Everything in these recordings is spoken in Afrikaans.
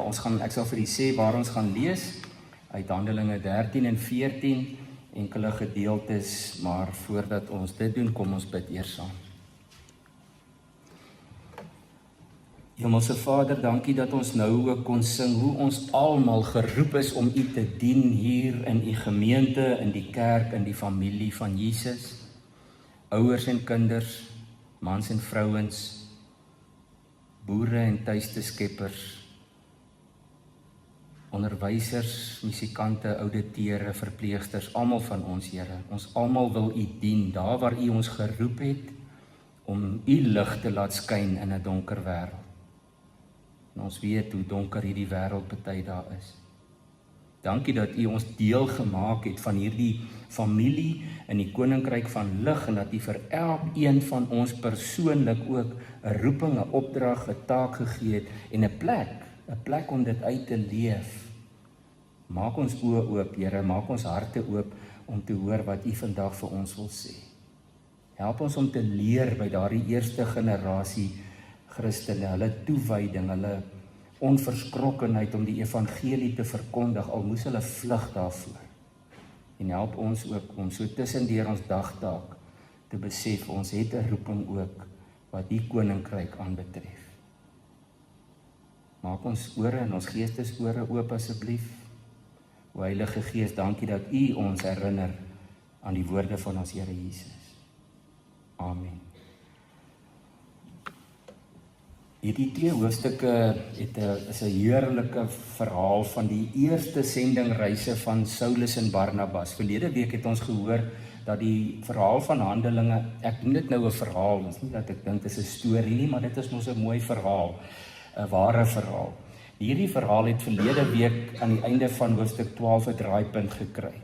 Ek sal vir u sê waar ons gaan lees, uit Handelinge 13 en 14, enkele gedeeltes, maar voordat ons dit doen, kom ons bid eers saam. Hemelse Vader, dankie dat ons nou ook kon sing hoe ons almal geroep is om u te dien hier in u gemeente, in die kerk, in die familie van Jesus. Ouers en kinders, mans en vrouens, boere en tuiste skeppers, onderwysers, musikante, auditeure, verpleegsters, almal van ons, Here. Ons almal wil u dien, daar waar u ons geroep het, om u lig te laat skyn in 'n donker wêreld. En ons weet hoe donker hierdie wêreld party daar is. Dankie dat u ons deel gemaak het van hierdie familie in die koninkryk van lig, en dat u vir elkeen van ons persoonlik ook 'n roeping, 'n opdrag, 'n taak gegee het en 'n plek om dit uit te leef. Maak ons oë oop, Here, maak ons harte oop om te hoor wat u vandag vir ons wil sê. Help ons om te leer by daardie eerste generasie Christene, hulle toewyding, hulle onverskrokkenheid om die evangelie te verkondig, al moes hulle vlug daarvoor. En help ons ook om so tussendeur ons dagtaak te besef, ons het 'n roeping ook wat die koninkryk aanbetref. Maak ons ore en ons geestesore oop asseblief. O Heilige Gees, dankie dat u ons herinner aan die woorde van ons Here Jesus. Amen. Hierdie 2 hoofstukke is 'n heerlike verhaal van die eerste sendingreise van Saulus en Barnabas. Verlede week het ons gehoor dat die verhaal van Handelinge, ek noem dit nou 'n verhaal, dit is nie dat ek dink dit is 'n storie nie, maar dit is mos 'n mooi verhaal, 'n ware verhaal. Hierdie verhaal het verlede week aan die einde van hoofstuk 12 'n draaipunt gekry,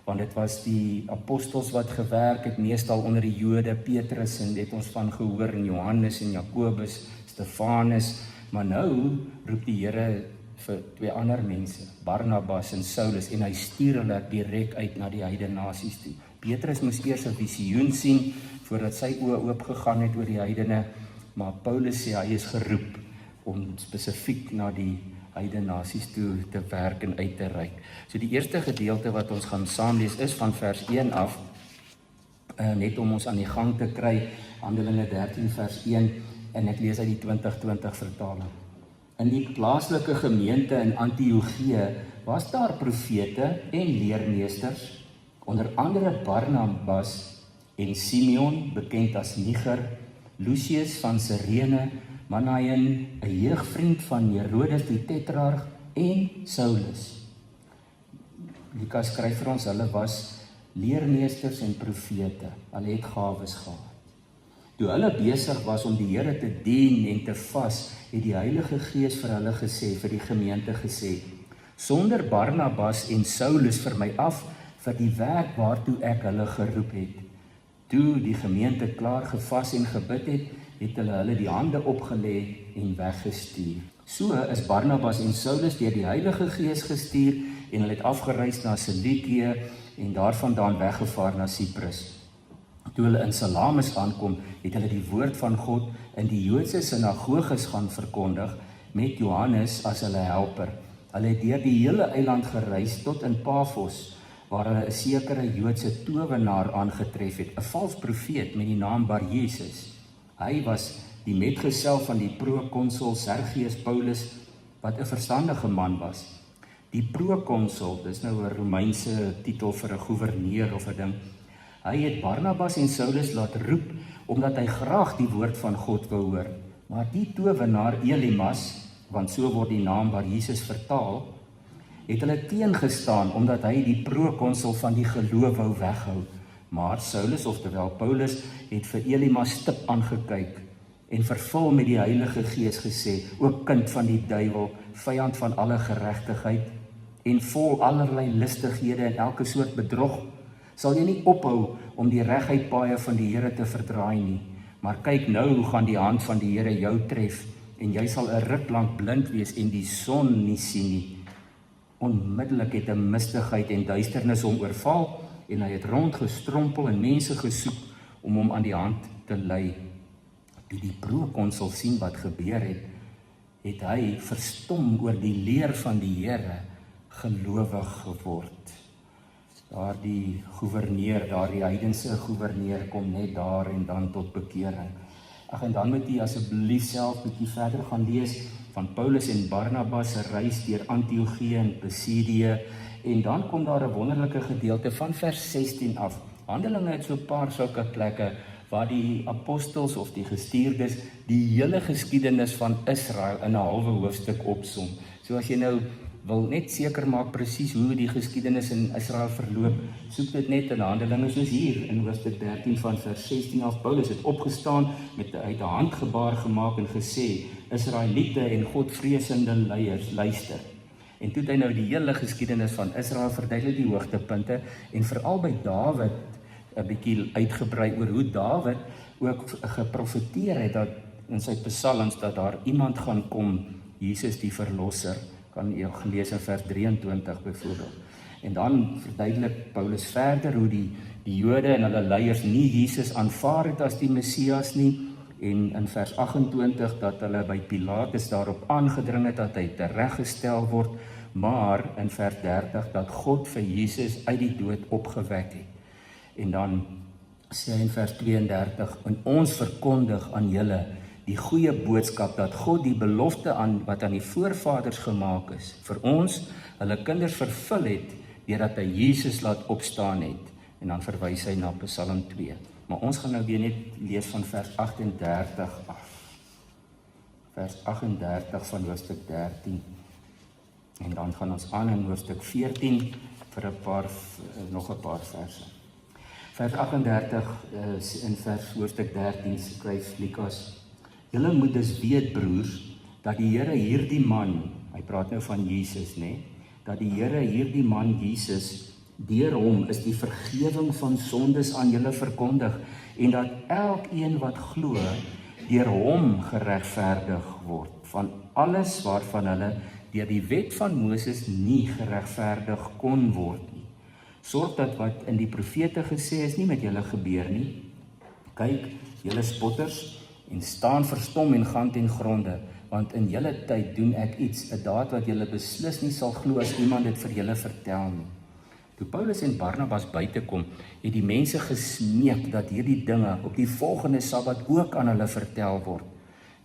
want dit was die apostels wat gewerk het, meestal onder die Jode, Petrus en het ons van gehoor, en Johannes en Jakobus, Stefanus, maar nou roep die Here vir 2 ander mense, Barnabas en Saulus, en hy stuur hulle direk uit na die heidene nasies toe. Petrus moes eers 'n visioen sien voordat sy oë oopgegaan het oor die heidene, maar Paulus sê hy is geroep om spesifiek na die heidene nasies toe te werk en uit te reik. So die eerste gedeelte wat ons gaan saam lees is van vers 1 af, net om ons aan die gang te kry, Handelinge 13 vers 1, en ek lees uit die 2020 vertaling. In die plaaslike gemeente in Antiochië was daar profete en leermeesters, onder andere Barnabas en Simeon, bekend as Niger, Lucius van Cyrene, Manaen, 'n jeugvriend van Herodes die tetrarg, en Saulus. Lukas skryf vir ons, hulle was leermeesters en profete, hulle het gawes gehad. Toe hulle besig was om die Here te dien en te vas, het die Heilige Gees vir hulle gesê, vir die gemeente gesê, sonder Barnabas en Saulus vir my af, vir die werk waartoe ek hulle geroep het. Toe die gemeente klaar gevas en gebid het hulle die hande opgelê en weggestuur. So is Barnabas en Saulus deur die Heilige Gees gestuur, en hulle het afgereis na Cilicia en daarvandaan weggevaar na Siprus. Toe hulle in Salamis aankom, het hulle die woord van God in die Joodse sinagoges gaan verkondig, met Johannes as hulle helper. Hulle het deur die hele eiland gereis tot in Pafos, waar hulle 'n sekere Joodse towenaar aangetref het, 'n vals profeet met die naam Bar-Jesus. Hy was die metgesel van die prokonsul Sergius Paulus, wat 'n verstandige man was. Die prokonsul, dis nou 'n Romeinse titel vir 'n goewerneur of 'n ding. Hy het Barnabas en Saulus laat roep, omdat hy graag die woord van God wou hoor. Maar die towenaar Elimas, want so word die naam Bar-Jesus vertaal, het hulle teengestaan, omdat hy die prokonsul van die geloof wou weghou. Maar Saulus, oftewel Paulus, het vir Elimas stip aangekyk, en vervul met die Heilige Gees gesê, o kind van die duiwel, vyand van alle geregtigheid, en vol allerlei listighede en elke soort bedrog, sal jy nie ophou om die reguit paaie van die Here te verdraai nie. Maar kyk nou hoe gaan die hand van die Here jou tref, en jy sal 'n ruk lank blind wees en die son nie sien nie. Onmiddellik het 'n mistigheid en duisternis hom oorval, en hy het rondgestrompel en mense gesoek om hom aan die hand te lei. Toe die prokonsul sien wat gebeur het, het hy verstom oor die leer van die Here gelowig geword. Daardie gouverneur, daardie heidense gouverneur kom net daar en dan tot bekering. Ag, en dan moet jy asseblief self 'n bietjie verder gaan lees van Paulus en Barnabas se reis deur Antiochië en Pisidië, en dan kom daar 'n wonderlike gedeelte van vers 16 af. Handelinge het so 'n paar sulke plekke waar die apostels of die gestuurdes die hele geskiedenis van Israel in 'n halwe hoofstuk opsom. So as jy nou wil net seker maak presies hoe die geskiedenis in Israel verloop, soek dit net in Handelinge, soos hier in hoofstuk 13 van vers 16 af. Paulus het opgestaan met uit 'n handgebaar gemaak en gesê: Israeliete en Godvreesende leiers, luister. En toe het hy nou die hele geskiedenis van Israel verduidelik, die hoogtepunte, en veral by Dawid 'n bietjie uitgebrei oor hoe Dawid ook geprofeteer het dat in sy psalms dat daar iemand gaan kom, Jesus die verlosser, kan jy gelees in vers 23 byvoorbeeld. En dan verduidelik Paulus verder hoe die Jode en hulle leiers nie Jesus aanvaar het as die Messias nie, en in vers 28 dat hulle by Pilatus daarop aangedring het dat hy tereggestel word, maar in vers 30 dat God vir Jesus uit die dood opgewek het. En dan sê hy in vers 32, en ons verkondig aan julle die goeie boodskap dat God die belofte wat aan die voorvaders gemaak is, vir ons, hulle kinders vervul het, deurdat hy Jesus laat opstaan het. En dan verwys hy na Psalm 2. Maar ons gaan nou weer net lees van vers 38 af. Vers 38 van hoofstuk 13. En dan gaan ons aan in hoofstuk 14 vir nog 'n paar verse. Vers 38 in vers hoofstuk 13 skryf Lukas: Julle moet dus weet, broers, dat die Here hierdie man, hy praat nou van Jesus, dat die Here hierdie man Jesus, deur hom is die vergewing van sondes aan julle verkondig, en dat elkeen wat glo, deur hom geregverdig word, van alles waarvan hulle deur die wet van Moses nie geregverdig kon word nie. Sorg dat wat in die profete gesê is nie met julle gebeur nie. Kyk, julle spotters, en staan verstom en gaan ten gronde, want in julle tyd doen ek iets, 'n daad wat julle beslis nie sal glo as iemand dit vir julle vertel nie. Toe Paulus en Barnabas buite kom, het die mense gesmeek dat hierdie dinge op die volgende Sabbat ook aan hulle vertel word.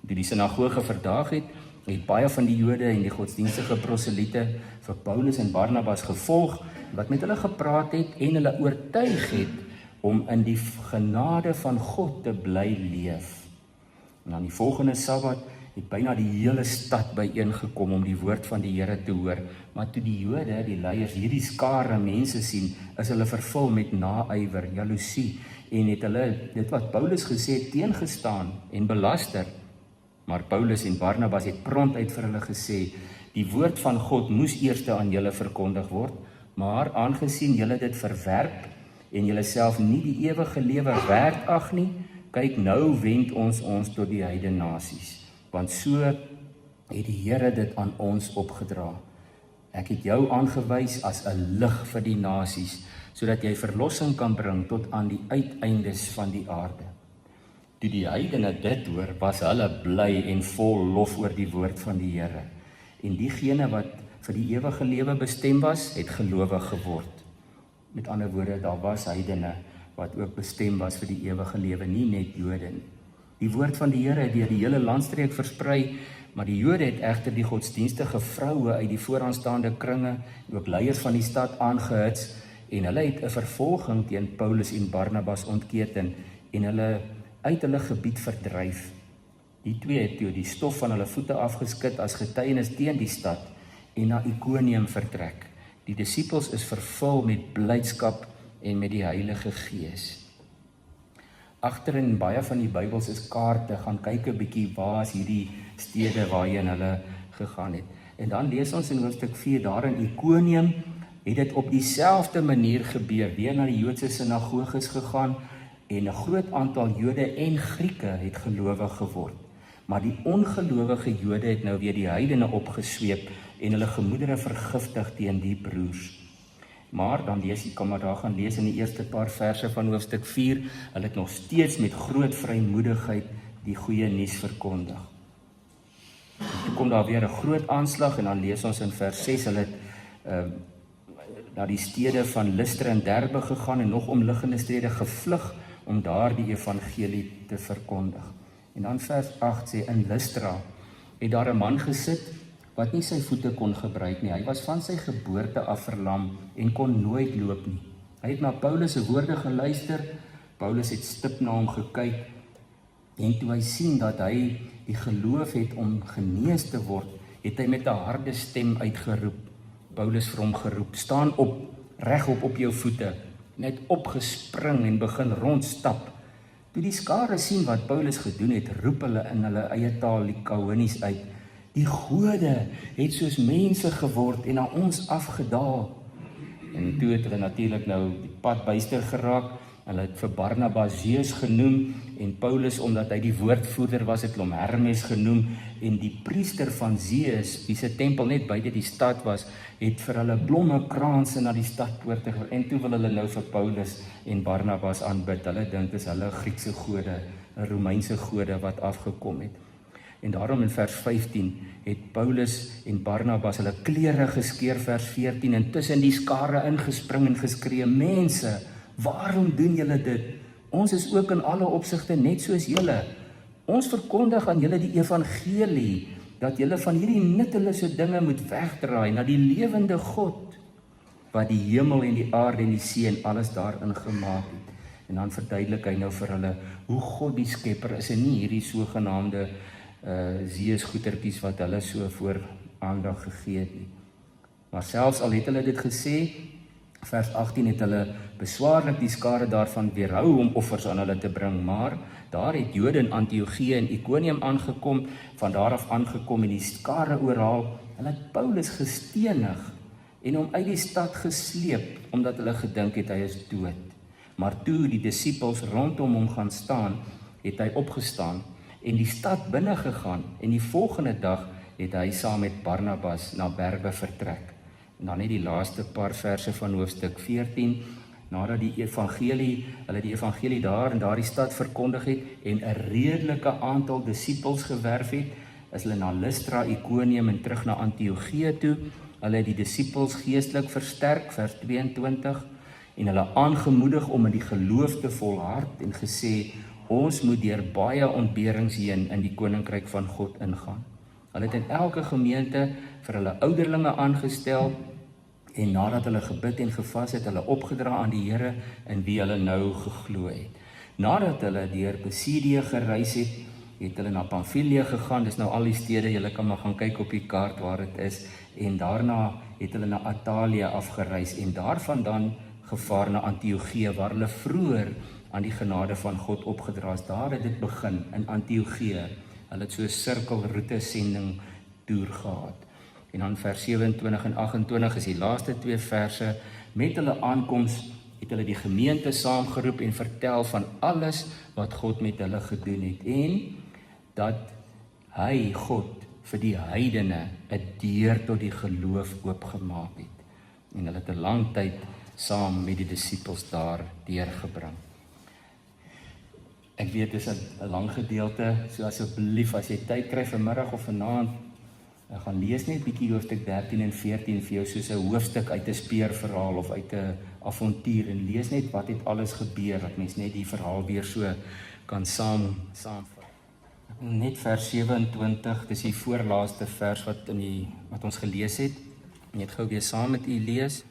Toe die sinagoge verdaag het baie van die Jode en die godsdienstige proseliete vir Paulus en Barnabas gevolg, wat met hulle gepraat het en hulle oortuig het om in die genade van God te bly leef. En aan die volgende Sabbat het byna die hele stad byeengekom om die woord van die Here te hoor. Maar toe die Jode, die leiers, hierdie skare mense sien, is hulle vervul met naaiwer, jaloesie, en het hulle dit wat Paulus gesê het teengestaan en belaster. Maar Paulus en Barnabas het prompt uit vir hulle gesê: die woord van God moes eers aan julle verkondig word, maar aangesien julle dit verwerp en julle self nie die ewige lewe werd ag nie, kyk, nou wend ons tot die heidene nasies, want so het die Here dit aan ons opgedra. Ek het jou aangewys as 'n lig vir die nasies, sodat jy verlossing kan bring tot aan die uiteindes van die aarde. Toe die heidene dit hoor, was hulle bly en vol lof oor die woord van die Here. En diegene wat vir die ewige lewe bestem was, het gelowig geword. Met ander woorde, daar was heidene wat ook bestem was vir die ewige lewe, nie net Jode nie. Die woord van die Here het deur die hele landstreek versprei, maar die Jode het egter die godsdienstige vroue uit die vooraanstaande kringe, ook leiers van die stad aangehits, en hulle het 'n vervolging teen Paulus en Barnabas ontketen en hulle uit hulle gebied verdryf. Die twee het toe die stof van hulle voete afgeskit as getuienis teen die stad en na Ikonium vertrek. Die disippels is vervul met blydskap en met die Heilige Gees. Agter in baie van die Bybels is kaarte, gaan kyk 'n bietjie waar is hierdie stede waarheen hulle gegaan het. En dan lees ons in hoofstuk 4, daar in Ikonium het dit op dieselfde manier gebeur, weer na die Joodse sinagoges gegaan, en 'n groot aantal Jode en Grieke het gelowig geword. Maar die ongelowige Jode het nou weer die heidene opgesweep en hulle gemoedere vergiftig teen die broers. Maar dan kan maar daar gaan lees in die eerste paar verse van hoofstuk 4, hulle het nog steeds met groot vrymoedigheid die goeie nuus verkondig. Toe kom daar weer 'n groot aanslag en dan lees ons in vers 6, hulle het na die stede van Lystra en Derbe gegaan en nog omliggende stede gevlug om daar die evangelie te verkondig. En dan vers 8 sê, in Lystra het daar 'n man gesit wat nie sy voete kon gebruik nie. Hy was van sy geboorte af verlam en kon nooit loop nie. Hy het na Paulus se woorde geluister. Paulus het stip na hom gekyk en toe hy sien dat hy die geloof het om genees te word, het hy met 'n harde stem uitgeroep. Paulus vir hom geroep, staan op, regop op jou voete. Net opgespring en begin rondstap. Toe die skare sien wat Paulus gedoen het, roep hulle in hulle eie taal Likaonies uit, die gode het soos mense geword en na ons afgedaal. En toe het hulle natuurlik nou die pad byster geraak. Hulle het vir Barnabas Zeus genoem en Paulus, omdat hy die woordvoerder was, het hom Hermes genoem en die priester van Zeus, wie se tempel net buite die stad was, het vir hulle blomme kranse na die stadpoorte en toe wil hulle nou vir Paulus en Barnabas aanbid. Hulle dink dis hulle Griekse gode, 'n Romeinse gode wat afgekom het. En daarom in vers 15 het Paulus en Barnabas hulle klere geskeur, vers 14, en tussen die skare ingespring en geskree, mense, waarom doen julle dit? Ons is ook in alle opsigte net soos julle. Ons verkondig aan julle die evangelie, dat julle van hierdie nuttelose dinge moet wegdraai na die lewende God, wat die hemel en die aarde en die see en alles daarin gemaak het. En dan verduidelik hy nou vir hulle, hoe God die skepper is en nie hierdie sogenaamde Zeus goetertjies wat hulle so voor aandag gegee het nie. Maar selfs al het hulle dit gesê, vers 18 het hulle beswaarlik die skare daarvan weerhou om offers aan hulle te bring, maar daar het Jode in Antiochië en Ikonium aangekom, van daar af aangekom en die skare oorhaal. Hulle het Paulus gestenig en hom uit die stad gesleep, omdat hulle gedink het hy is dood. Maar toe die disippels rondom hom gaan staan, het hy opgestaan en die stad binne gegaan en die volgende dag het hy saam met Barnabas na Derbe vertrek. En dan net die laaste paar verse van hoofstuk 14, nadat hulle die evangelie daar in daardie stad verkondig het en 'n redelike aantal disippels gewerf het, is hulle na Lystra, Ikonium en terug na Antiochië toe. Hulle het die disippels geestelik versterk, vers 22, en hulle aangemoedig om in die geloof te volhard en gesê, ons moet deur baie ontberings heen in die koninkryk van God ingaan. Hulle het in elke gemeente vir hulle ouderlinge aangestel en nadat hulle gebid en gevas het, hulle opgedra aan die Here in wie hulle nou geglo het. Nadat hulle deur Pisidië gereis het, het hulle na Pamfilië gegaan, dis nou al die stede, julle kan maar gaan kyk op die kaart waar dit is, en daarna het hulle na Atalië afgereis en daarvan dan gevaar na Antiochië, waar hulle vroeër aan die genade van God opgedra is. Daar het dit begin, in Antiochië. Hulle het so 'n sirkelroete sending toer gehad. En dan vers 27 en 28 is die laaste twee verse. Met hulle aankoms het hulle die gemeente saamgeroep en vertel van alles wat God met hulle gedoen het. En dat hy, God, vir die heidene 'n deur tot die geloof oopgemaak het. En hulle het 'n lang tyd saam met die disippels daar deurgebring. Ek weet, dit is 'n lang gedeelte, so asseblief, as jy tyd kry vanmiddag of vanaand, gaan lees net bietjie hoofstuk 13 en 14 vir jou soos 'n hoofstuk uit 'n speurverhaal of uit 'n avontuur en lees net wat het alles gebeur, dat mens net die verhaal weer so kan saamvat. Net vers 27, dis die voorlaaste vers wat ons gelees het. Net gou weer saam met u lees.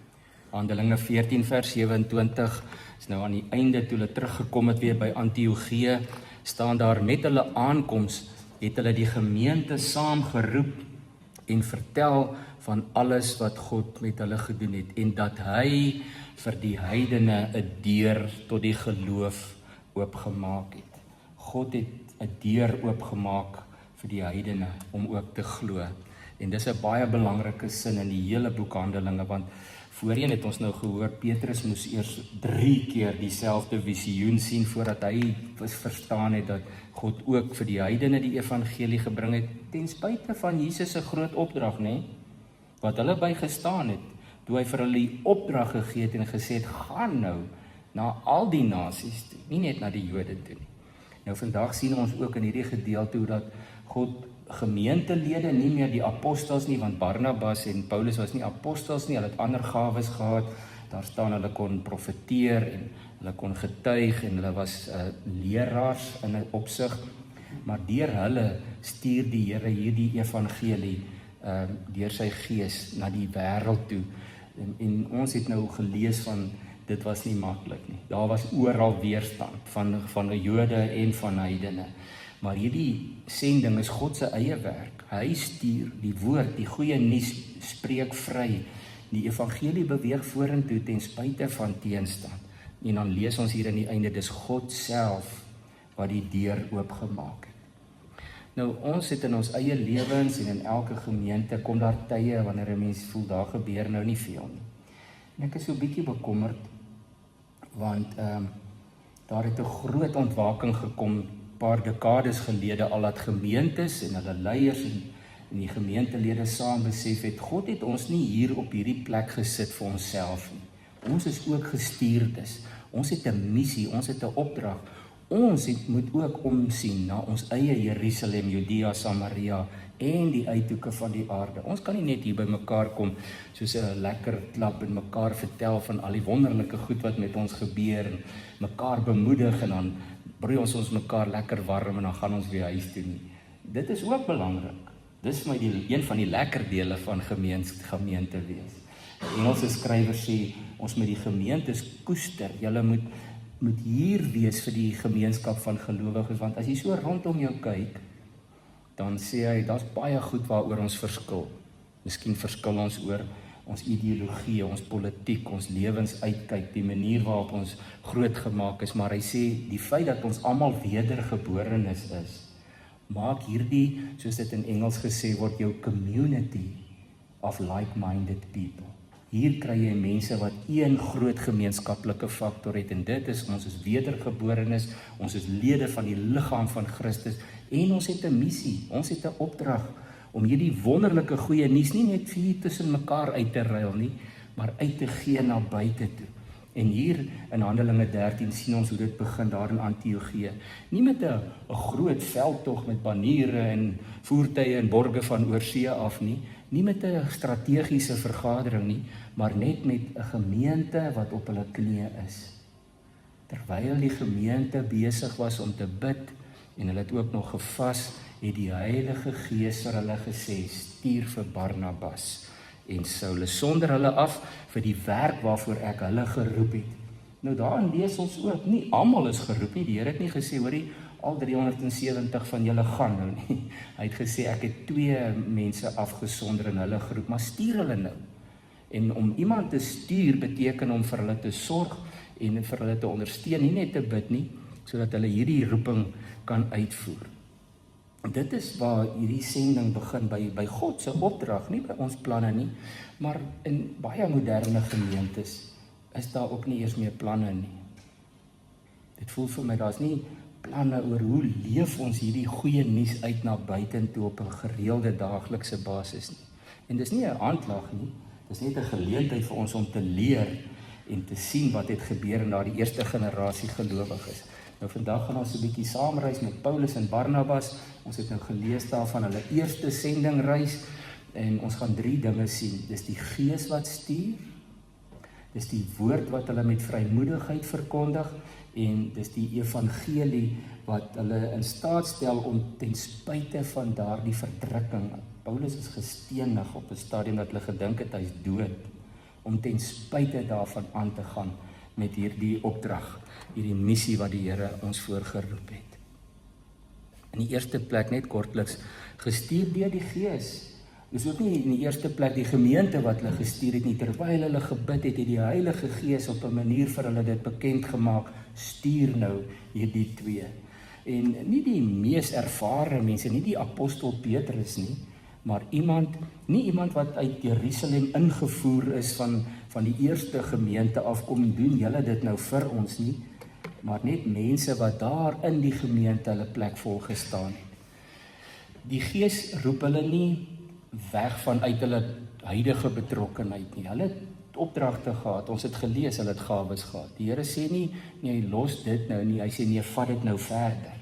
Handelinge 14 vers 27 is nou aan die einde toe hulle teruggekom het weer by Antiochië, staan daar met hulle aankoms het hulle die gemeente saamgeroep en vertel van alles wat God met hulle gedoen het en dat hy vir die heidene 'n deur tot die geloof oopgemaak het. God het 'n deur oopgemaak vir die heidene om ook te glo. En dis 'n baie belangrike sin in die hele boek Handelinge, want voorheen het ons nou gehoor, Petrus moes eers 3 keer dieselfde visioen sien voordat hy verstaan het dat God ook vir die heidene die evangelie gebring het, ten spyte van Jesus se groot opdrag, nê? Wat hulle by gestaan het, toe hy vir hulle die opdrag gegee het en gesê het, gaan nou na al die nasies toe, nie net na die Jode toe nie. Nou vandag sien ons ook in hierdie gedeelte hoe dat God gemeentelede, nie meer die apostels nie, want Barnabas en Paulus was nie apostels nie, hulle het ander gawes gehad. Daar staan hulle kon profeteer en hulle kon getuig en hulle was leraars in 'n opsig, maar deur hulle stuur die Here hierdie evangelie deur sy gees na die wêreld toe. En ons het nou gelees van dit was nie maklik nie. Daar was oral weerstand van die Jode en van heidene. Maar hierdie sending is God se eie werk. Hy stuur die woord, die goeie nuus spreek vry. Die evangelie beweeg vorentoe ten spyte van teenstand. En dan lees ons hier aan die einde, dis God self wat die deur oopgemaak het. Nou, ons het in ons eie lewens en in elke gemeente kom daar tye wanneer 'n mens voel daar gebeur nou nie veel nie. En ek is so 'n bietjie bekommerd want daar het 'n groot ontwaking gekom paar dekades gelede al dat gemeentes en hulle leiers en die gemeentelede saam besef het, God het ons nie hier op hierdie plek gesit vir onsself nie. Ons is ook gestuurdes. Ons het 'n missie, ons het 'n opdrag. Ons moet ook omsien na ons eie Jerusalem, Judea, Samaria en die uithoeke van die aarde. Ons kan nie net hier by mekaar kom soos 'n lekker klap en mekaar vertel van al die wonderlike goed wat met ons gebeur en mekaar bemoedig en dan broei ons mekaar lekker warm en dan gaan ons weer huis toe nie. Dit is ook belangrik. Dis vir my een van die lekker dele van gemeente wees. Die Engelse skrywer sê, ons moet die gemeentes koester. Julle moet hier wees vir die gemeenskap van gelowiges, want as jy so rondom jou kyk, dan sê hy, daar's baie goed waaroor ons verskil. Miskien verskil ons oor ons ideologie, ons politiek, ons lewensuitkyk, die manier waarop ons grootgemaak is, maar hy sê, die feit dat ons almal wedergeborenes is, maak hierdie, soos dit in Engels gesê word, jou community of like-minded people. Hier kry jy mense wat een groot gemeenskaplike faktor het, en dit is, ons is wedergeborenes, ons is lede van die liggaam van Christus, en ons het 'n missie, ons het 'n opdrag, om hierdie wonderlike goeie nuus nie net vir tussen mekaar uit te ruil nie, maar uit te gee na buite toe. En hier in Handelinge 13 sien ons hoe dit begin daar in Antiochië. Nie met 'n groot veldtog met baniere en voertuie en borge van oorsee af nie, nie met 'n strategiese vergadering nie, maar net met 'n gemeente wat op hulle knieë is. Terwyl die gemeente besig was om te bid en hulle het ook nog gevas, het die Heilige Gees vir hulle gesê, stuur vir Barnabas en Saulus sonder hulle af vir die werk waarvoor ek hulle geroep het. Nou daarin lees ons ook, nie almal is geroep nie, die Here het nie gesê, hoorie, al 370 van julle gaan nou nie. Hy het gesê, ek het 2 mense afgesonder en hulle geroep, maar stuur hulle nou. En om iemand te stuur beteken om vir hulle te sorg en vir hulle te ondersteun, nie net te bid nie, sodat hulle hierdie roeping kan uitvoer. Dit is waar hierdie sending begin, by God se opdrag, nie by ons planne nie, maar in baie moderne gemeentes is daar ook nie eers meer planne nie. Dit voel vir my, daar's nie planne oor hoe leef ons hierdie goeie nuus uit na buitentoe op 'n gereelde daaglikse basis nie. En dis nie 'n aanklag nie, dis net 'n geleentheid vir ons om te leer en te sien wat het gebeur in daardie eerste generasie gelowiges. Nou vandag gaan ons 'n bietjie saamreis met Paulus en Barnabas. Ons het nou gelees daarvan hulle eerste sendingreis en ons gaan 3 dinge sien. Dis die Gees wat stuur, dis die woord wat hulle met vrymoedigheid verkondig en dis die evangelie wat hulle in staat stel om ten spyte van daardie verdrukking. Paulus is gestenig op 'n stadium dat hulle gedink het hy's dood, om ten spyte daarvan aan te gaan met hierdie opdrag, hierdie missie wat die Here ons voorgeroep het. In die eerste plek net kortliks, gestuur deur die Gees. Dis ook nie in die eerste plek die gemeente wat hulle gestuur het nie, terwyl hulle gebid het, het die Heilige Gees op 'n manier vir hulle dit bekend gemaak, stuur nou hierdie 2. En nie die mees ervare mense, nie die apostel Petrus nie, maar nie iemand wat uit Jerusalem ingevoer is van die eerste gemeente afkom, doen julle dit nou vir ons nie, maar net mense wat daar in die gemeente hulle plek volgestaan het. Die Gees roep hulle nie weg vanuit hulle huidige betrokkenheid nie. Hulle het opdragte gehad, ons het gelees, hulle het gawes gehad. Die Here sê nie, nee, los dit nou nie, hy sê nee, vat dit nou verder.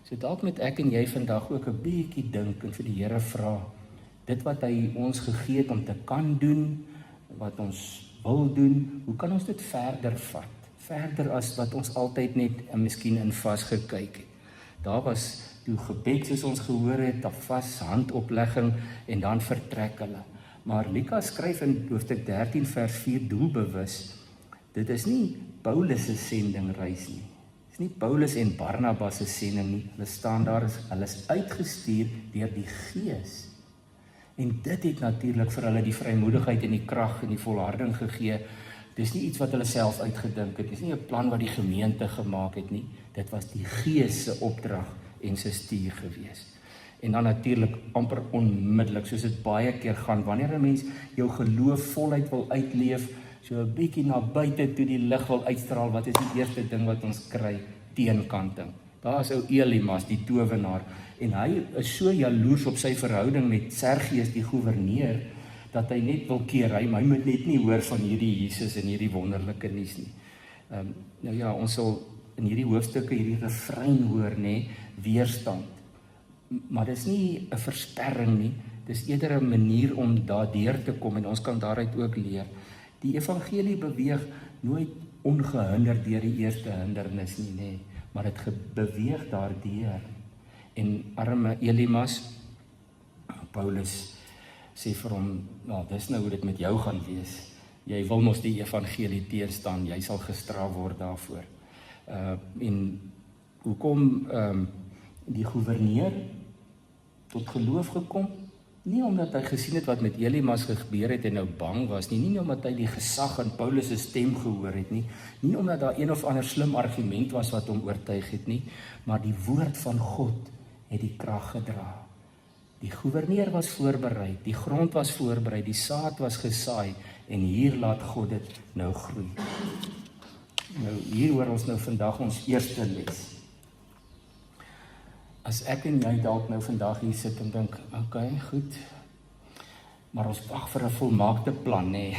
So dalk moet ek en jy vandag ook 'n bietjie dink en vir die Here vra, dit wat hy ons gegee het om te kan doen, wat ons wil doen, hoe kan ons dit verder vat? Verder as wat ons altyd net miskien in vasgekyk het. Daar was toe gebed soos ons gehoor het, daar vas handoplegging en dan vertrek hulle. Maar Lukas skryf in hoofstuk 13 vers 4 doelbewus, dit is nie Paulus se sendingreis nie. Dit is nie Paulus en Barnabas se sending nie. Hulle staan daar, hulle is uitgestuur deur die Gees. En dit het natuurlik vir hulle die vrymoedigheid en die krag en die volharding gegee. Dis nie iets wat hulle self uitgedink het. Dis nie 'n plan wat die gemeente gemaak het nie. Dit was die Gees se opdrag en sy stuur gewees. En dan natuurlik amper onmiddellik, soos dit baie keer gaan, wanneer 'n mens jou geloof voluit wil uitleef, so 'n bietjie na buite toe die lig wil uitstraal, wat is die eerste ding wat ons kry? Teenkanting. Daar is ou Elimas, die towenaar, en hy is so jaloers op sy verhouding met Sergius, die goewerneur, dat hy net wil keer, hy moet net nie hoor van hierdie Jesus en hierdie wonderlike nuus nie. Nou ja, ons sal in hierdie hoofstukke hierdie refrein hoor, nê, weerstand. Maar dis nie 'n versperring nie, dis eerder 'n manier om daardeur te kom en ons kan daaruit ook leer. Die evangelie beweeg nooit ongehinderd deur die eerste hindernis nie, nê, maar dit beweeg daardeur. En arme Elimas, Paulus sê vir hom, nou dis nou hoe dit met jou gaan wees. Jy wil mos die evangelie teenstaan, jy sal gestraf word daarvoor. En hoekom die goewerneur tot geloof gekom? Nie omdat hy gesien het wat met Elimas gebeur het en nou bang was nie, nie omdat hy die gesag in Paulus se stem gehoor het nie, nie omdat daar een of ander slim argument was wat hom oortuig het nie, maar die woord van God het die krag gedra. Die goewerneur was voorberei, die grond was voorberei, die saad was gesaai en hier laat God dit nou groei. Nou hier hoor ons nou vandag ons eerste les. As ek en jy dalk nou vandag hier sit en dink, okay, goed, maar ons wag vir 'n volmaakte plan, nê.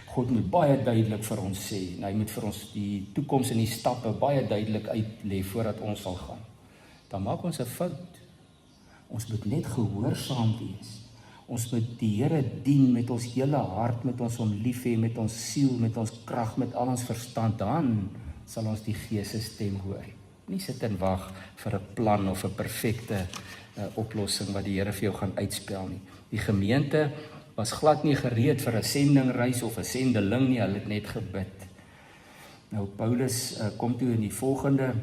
God moet baie duidelik vir ons sê, en hy moet vir ons die toekoms en die stappe baie duidelik uitlê voordat ons sal gaan. Dan maak ons 'n fout. Ons moet net gehoorsaam wees. Ons moet die Here dien met ons hele hart, met ons hom lief hê, met ons siel, met ons krag, met al ons verstand, dan sal ons die Gees se stem hoor. Nie sit en wag vir 'n plan of 'n perfekte oplossing wat die Here vir jou gaan uitspel nie. Die gemeente was glad nie gereed vir 'n sendingreis of 'n sendeling nie, hulle het net gebid. Nou Paulus kom toe in die volgende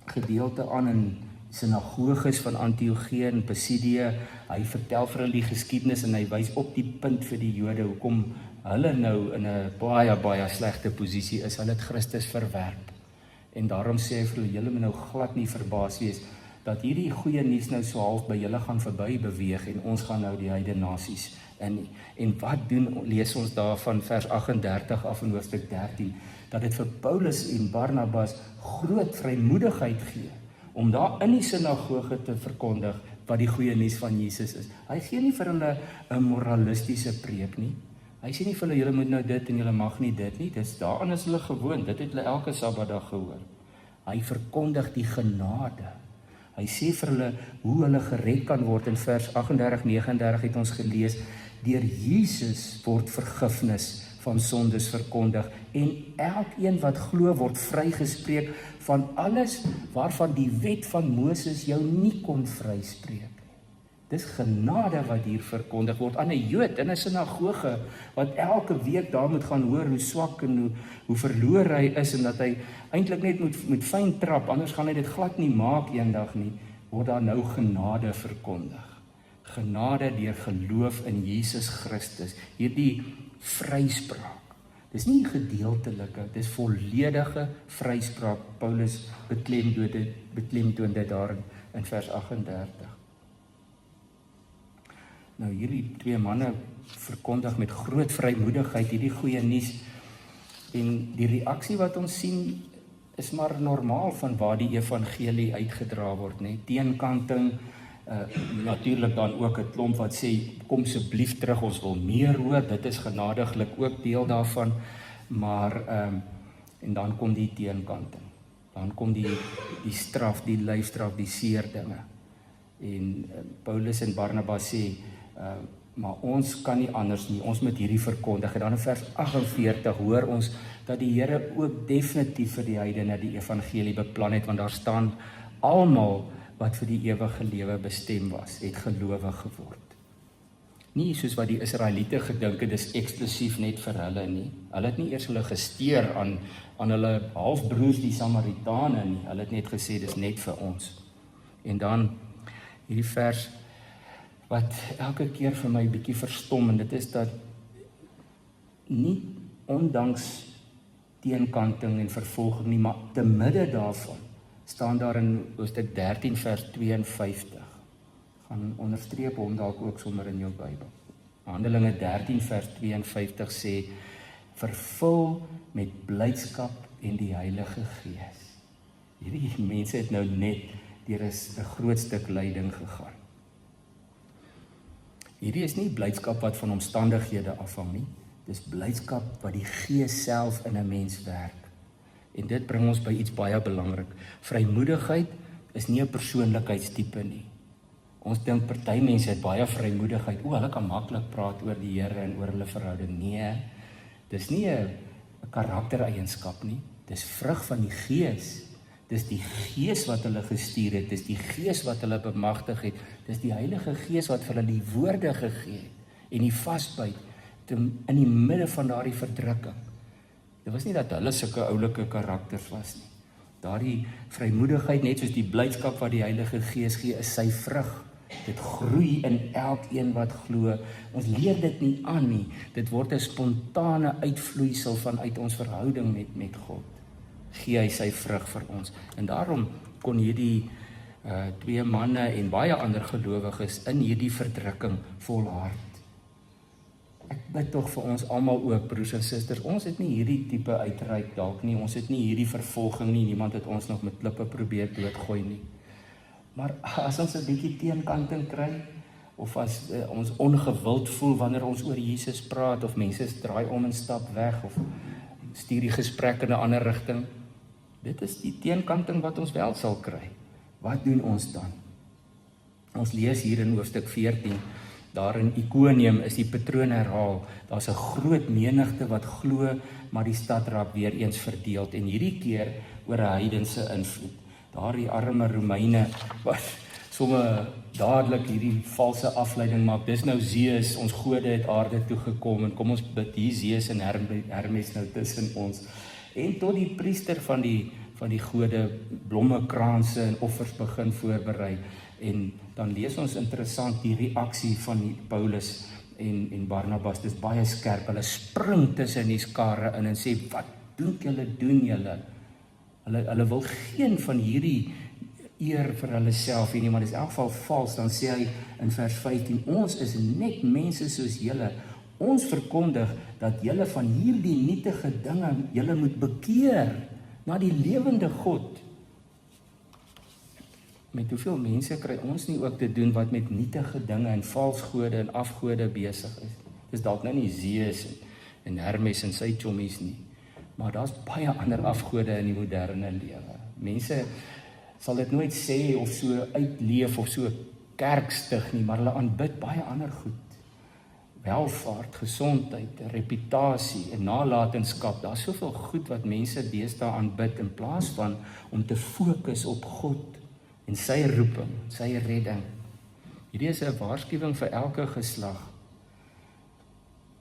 gedeelte aan in sinagoges van Antiochië en Pisidië. Hy vertel vir hulle die geskiedenis en hy wys op die punt vir die Jode hoekom hulle nou in 'n baie slegte posisie is. Hulle het Christus verwerp. En daarom sê hy vir hulle, julle moet nou glad nie verbaas wees dat hierdie goeie nuus nou so half by julle gaan verby beweeg en ons gaan nou die heidene nasies in. En wat doen, lees ons daarvan vers 38 af in hoofstuk 13, dat dit vir Paulus en Barnabas groot vrymoedigheid gee om daar in die sinagoge te verkondig wat die goeie nuus van Jesus is. Hy gee nie vir hulle 'n moralistiese preek nie. Hy sê nie vir hulle, julle moet nou dit en julle mag nie dit nie. Dis daaraan is hulle gewoon. Dit het hulle elke Sabbatdag gehoor. Hy verkondig die genade. Hy sê vir hulle hoe hulle gered kan word. In vers 38-39 het ons gelees, deur Jesus word vergifnis van sondes verkondig en elkeen wat glo word vrygespreek van alles waarvan die wet van Moses jou nie kon vryspreek. Dis genade wat hier verkondig word aan 'n Jood in 'n sinagoge wat elke week daar moet gaan hoor hoe swak en hoe verlore hy is en dat hy eintlik net moet fyn trap, anders gaan hy dit glad nie maak eendag nie, word daar nou genade verkondig. Genade deur geloof in Jesus Christus. Hierdie vryspraak. Dis nie gedeeltelike, dis volledige vryspraak. Paulus beklemtoon dit daar in vers 38. Nou hierdie twee manne verkondig met groot vrymoedigheid hierdie goeie nuus en die reaksie wat ons sien is maar normaal van waar die evangelie uitgedra word, né? Teenkanting, natuurlik dan ook 'n klomp wat sê kom asseblief terug, ons wil meer hoor, dit is genadiglik ook deel daarvan, maar en dan kom die teenkanting. Dan kom die straf, die lyfstraf, die seer dinge. En Paulus en Barnabas sê, maar ons kan nie anders nie, ons moet hierdie verkondig. En dan in vers 48 hoor ons dat die Here ook definitief vir die heidene die evangelie beplan het, want daar staan almal wat vir die ewige lewe bestem was, het gelowig geword. Nie soos wat die Israeliete gedink het, dis eksklusief net vir hulle nie. Hulle het nie eers hulle gesteer aan hulle halfbroers die Samaritane nie. Hulle het net gesê, dis net vir ons. En dan hierdie vers wat elke keer vir my 'n bietjie verstom, en dit is dat nie ondanks teenkanting en vervolging nie, maar te midde daarvan staan daar in Hoofstuk 13 vers 52. Gaan onderstreep hom dalk ook sommer in jou Bybel. Handelinge 13 vers 52 sê, vervul met blydskap en die Heilige Gees. Hierdie mense het nou net deur 'n groot stuk lyding gegaan. Hierdie is nie blydskap wat van omstandighede afhang nie. Dis blydskap wat die Gees self in 'n mens werk. En dit bring ons by iets baie belangrik. Vrymoedigheid is nie 'n persoonlikheidstipe nie. Ons dink party mense het baie vrymoedigheid. Hulle kan maklik praat oor die Here en oor hulle verhouding. Nee, dis nie 'n karaktereienskap nie. Dis vrug van die Gees. Dis die Gees wat hulle gestuur het. Dis die Gees wat hulle bemagtig het. Dis die Heilige Gees wat vir hulle die woorde gegee het en die vasbyt in die midde van daardie verdrukking. Dit was nie dat hulle sulke oulike karakters was nie. Daardie vrymoedigheid, net soos die blydskap wat die Heilige Gees gee, is sy vrug. Dit groei in elkeen wat glo. Ons leer dit nie aan nie. Dit word 'n spontane uitvloeisel vanuit ons verhouding met God. Gee hy sy vrug vir ons. En daarom kon hierdie twee manne en baie ander gelowiges in hierdie verdrukking volhard. Ek bid tog vir ons almal ook, broers en susters, ons het nie hierdie tipe uitreik dalk nie, ons het nie hierdie vervolging nie, niemand het ons nog met klippe probeer doodgooi nie. Maar as ons 'n bietjie teenkanting kry, of as ons ongewild voel wanneer ons oor Jesus praat, of mense draai om en stap weg, of stuur die gesprek in 'n ander rigting, dit is die teenkanting wat ons wel sal kry. Wat doen ons dan? Ons lees hier in hoofstuk 14, daar in Ikonium is die patroon herhaal. Daar's 'n groot menigte wat glo, maar die stad raak weer eens verdeeld. En hierdie keer oor 'n heidense invloed. Daardie arme Romeine wat sommer dadelik hierdie valse afleiding maak. Dis nou Zeus, ons gode het aarde toe gekom en kom ons bid hier Zeus en Hermes nou tussen ons. En tot die priester van die gode blommekranse en offers begin voorberei. En dan lees ons interessant die reaksie van Paulus en Barnabas. Dis baie skerp. Hulle spring tussen die skare in en sê, wat doen julle? Hulle wil geen van hierdie eer vir hulle self nie, maar dit is in elk geval vals. Dan sê hy in vers 15, ons is net mense soos julle. Ons verkondig dat julle van hierdie nietige dinge julle moet bekeer na die lewende God. Met hoeveel mense kry ons nie ook te doen wat met nietige dinge en valsgode en afgode besig is. Dis dalk nou nie Zeus en Hermes en sy chommies nie, maar daar's baie ander afgode in die moderne lewe. Mense sal dit nooit sê of so uitleef of so kerk stig nie, maar hulle aanbid baie ander goed. Welvaart, gesondheid, reputasie en nalatenskap. Daar's soveel goed wat mense deesdae aanbid in plaas van om te fokus op God en sy roeping, sy redding. Hierdie is 'n waarskuwing vir elke geslag,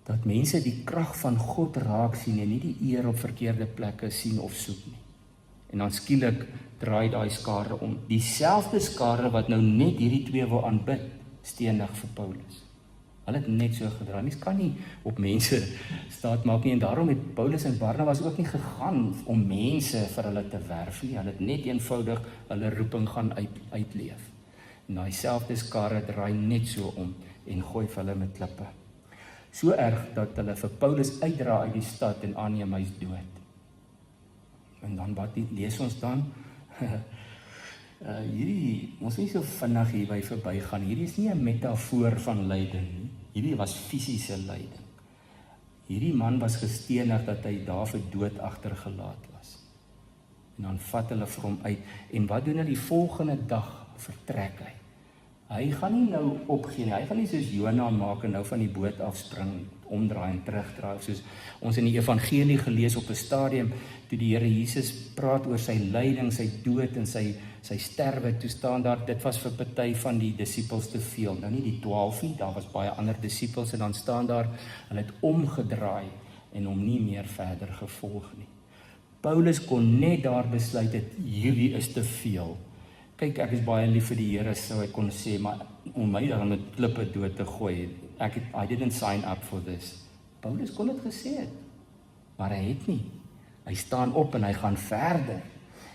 dat mense die krag van God raak sien en nie die eer op verkeerde plekke sien of soek nie. En dan skielik draai daai skare om. Dieselfde skare wat nou net hierdie twee wil aanbid, steenig vir Paulus. Hulle het net so gedraai. Mens kan nie op mense staat maak nie, en daarom het Paulus en Barnabas ook nie gegaan om mense vir hulle te werf nie. Hulle het net eenvoudig hulle roeping gaan uitleef. En daai selfde skare draai net so om en gooi vir hulle met klippe. So erg dat hulle vir Paulus uitdra uit die stad en aanneem hy's dood. En dan wat lees ons dan? Hierdie, ons nie so vinnig hierby verbygaan. Hierdie is nie 'n metafoor van lyding nie. Hierdie was fisiese lyding. Hierdie man was gestenig dat hy daar vir dood agtergelaat was. En dan vat hulle vir hom uit. En wat doen hulle die volgende dag? Vertrek hy. Hy gaan nie nou opgee nie. Hy gaan nie soos Jona maak en nou van die boot afspring, omdraai en terugdraai. Soos ons in die evangelie gelees op 'n stadium, toe die Here Jesus praat oor sy lyding, sy dood en sy sterwe, toe staan daar, dit was vir party van die disippels te veel. Nou nie die 12 nie, daar was baie ander disippels, en dan staan daar, hulle het omgedraai en hom nie meer verder gevolg nie. Paulus kon net daar besluit het, hierdie is te veel. Kyk, ek is baie lief vir die Here, sou hy kon sê, maar om my dan met klippe dood te gooi, I didn't sign up for this. Paulus kon dit gesê het, maar hy het nie. Hy staan op en hy gaan verder.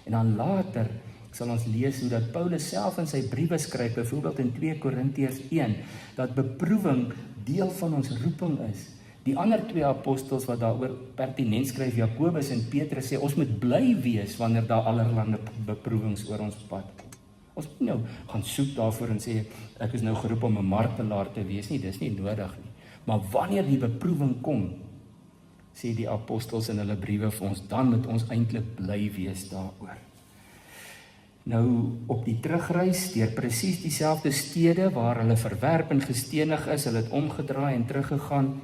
En dan later sal ons lees hoe dat Paulus self in sy briewe skryf, byvoorbeeld in 2 Korintiërs 1, dat beproewing deel van ons roeping is. Die ander 2 apostels wat daaroor pertinent skryf, Jakobus en Petrus, sê ons moet bly wees wanneer daar allerlei beproewings oor ons pad kom. Ons moet nou gaan soek daarvoor en sê, ek is nou geroep om 'n martelaar te wees nie, dis nie nodig nie. Maar wanneer die beproewing kom, sê die apostels in hulle briewe vir ons, dan moet ons eintlik bly wees daaroor. Nou, op die terugreis, deur presies dieselfde stede waar hulle verwerp en gestenig is, hulle het omgedraai en teruggegaan.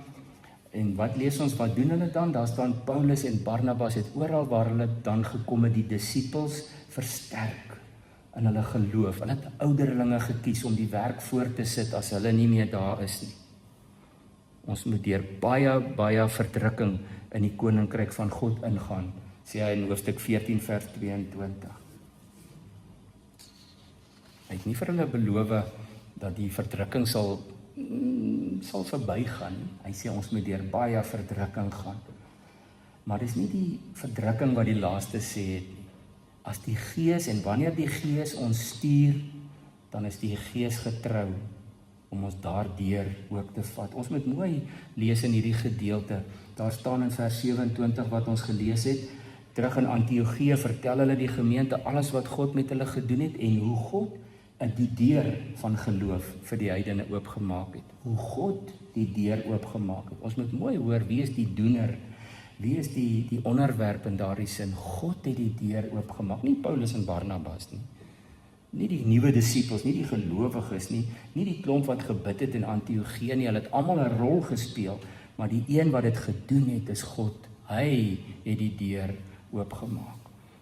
En wat lees ons, wat doen hulle dan? Daar staan Paulus en Barnabas het oral waar hulle dan gekom het, die disippels versterk in hulle geloof. Hulle het ouderlinge gekies om die werk voort te sit as hulle nie meer daar is nie. Ons moet deur baie verdrukking in die koninkryk van God ingaan, sê hy in hoofstuk 14 vers 22. Hy het nie vir hulle beloof dat die verdrukking sal verbygaan. Hy sê ons moet deur baie verdrukking gaan. Maar dis nie die verdrukking wat die laaste sê het nie. As die Gees, en wanneer die Gees ons stuur, dan is die Gees getrou om ons daardeur ook te vat. Ons moet mooi lees in hierdie gedeelte. Daar staan in vers 27 wat ons gelees het, terug in Antiochië vertel hulle die gemeente alles wat God met hulle gedoen het en hoe God die deur van geloof vir die heidene oopgemaak het. Hoe God die deur oopgemaak het. Ons moet mooi hoor, wie is die doener? Wie is die onderwerp in daardie sin? God het die deur oopgemaak, nie Paulus en Barnabas nie. Nie die nuwe disippels, nie die gelowiges nie, nie die klomp wat gebid het in Antiochië nie, hulle het almal 'n rol gespeel, maar die een wat dit gedoen het is God. Hy het die deur oopgemaak.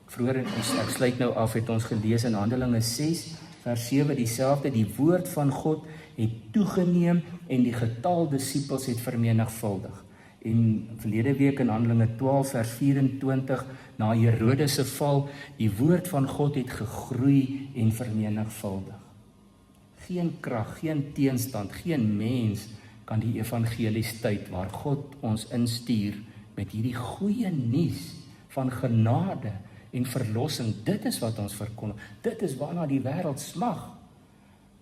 Vroeger, ek sluit nou af, het ons gelees in Handelinge 6, vers 7, dieselfde, die woord van God het toegeneem en die getal disippels het vermenigvuldig. En verlede week in Handelinge 12 vers 24, na Herodes se val, die woord van God het gegroei en vermenigvuldig. Geen krag, geen teenstand, geen mens kan die evangelie stuit waar God ons instuur met hierdie goeie nuus van genade en verlossing. Dit is wat ons verkondig. Dit is waarna die wêreld smag.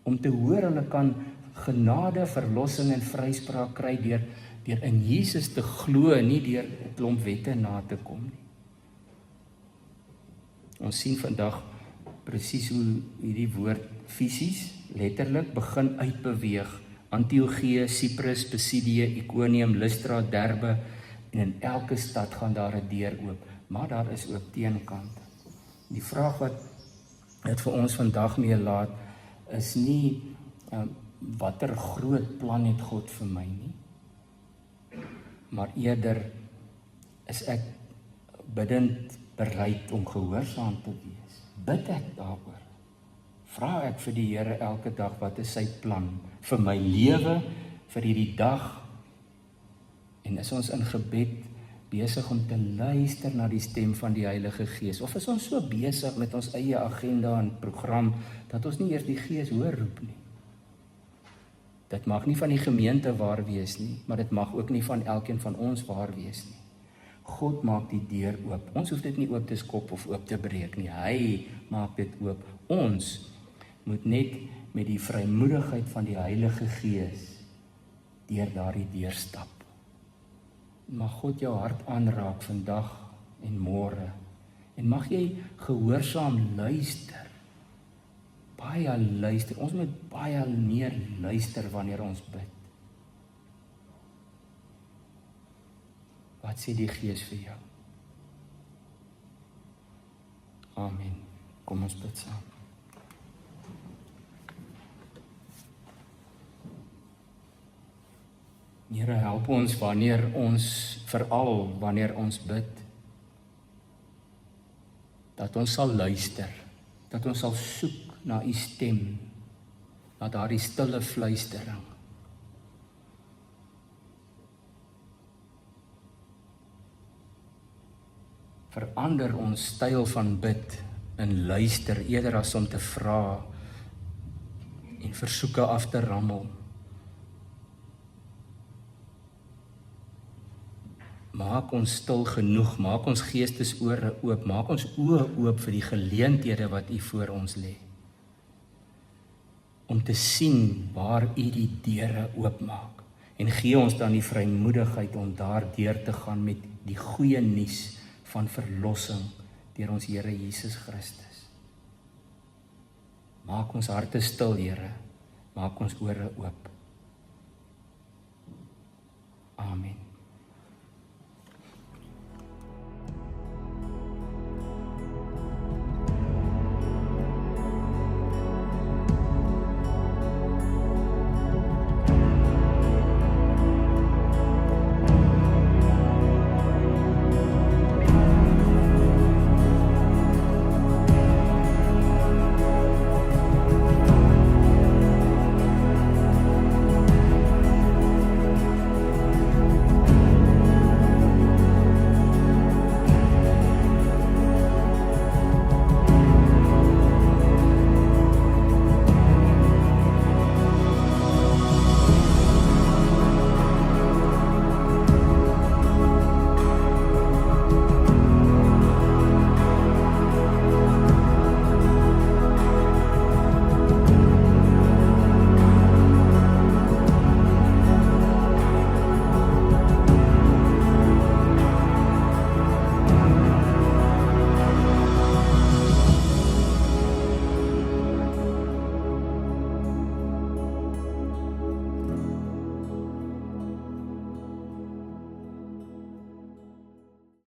Om te hoor hulle kan genade, verlossing en vryspraak kry deur in Jesus te glo, nie deur 'n klomp wette na te kom nie. Ons sien vandag presies hoe hierdie woord fisies, letterlik begin uitbeweeg. Antiochië, Cyprus, Pisidië, Iconium, Lystra, Derbe, en in elke stad gaan daar 'n deur oop. Maar daar is ook teenkante. Die vraag wat dit vir ons vandag mee laat, is nie watter groot plan het God vir my nie, maar eerder is ek bidend bereid om gehoorsaam te wees. Bid ek daaroor. Vra ek vir die Here elke dag, wat is sy plan vir my lewe, vir hierdie dag, en is ons in gebed besig om te luister na die stem van die Heilige Gees, of is ons so besig met ons eie agenda en program, dat ons nie eers die Gees hoor roep nie. Dit mag nie van die gemeente waar wees nie, maar dit mag ook nie van elkeen van ons waar wees nie. God maak die deur oop. Ons hoef dit nie oop te skop of oop te breek nie. Hy maak dit oop. Ons moet net met die vrymoedigheid van die Heilige Gees deur daardie deur stap. Mag God jou hart aanraak vandag en môre. En mag jy gehoorsaam luister. Baie luister. Ons moet baie meer luister wanneer ons bid. Wat sê die Gees vir jou? Amen. Kom ons bid saam. Here, help ons veral wanneer ons bid, dat ons sal luister, dat ons sal soek na u stem, na daardie stille fluistering. Verander ons styl van bid in luister, eerder as om te vra en versoeke af te rammel. Maak ons stil genoeg, maak ons geestesore oop, maak ons oë oop vir die geleenthede wat u voor ons lê. Om te sien waar u die deure oopmaak. En gee ons dan die vrymoedigheid om daar deur te gaan met die goeie nuus van verlossing deur ons Here Jesus Christus. Maak ons harte stil, Here. Maak ons ore oop. Amen.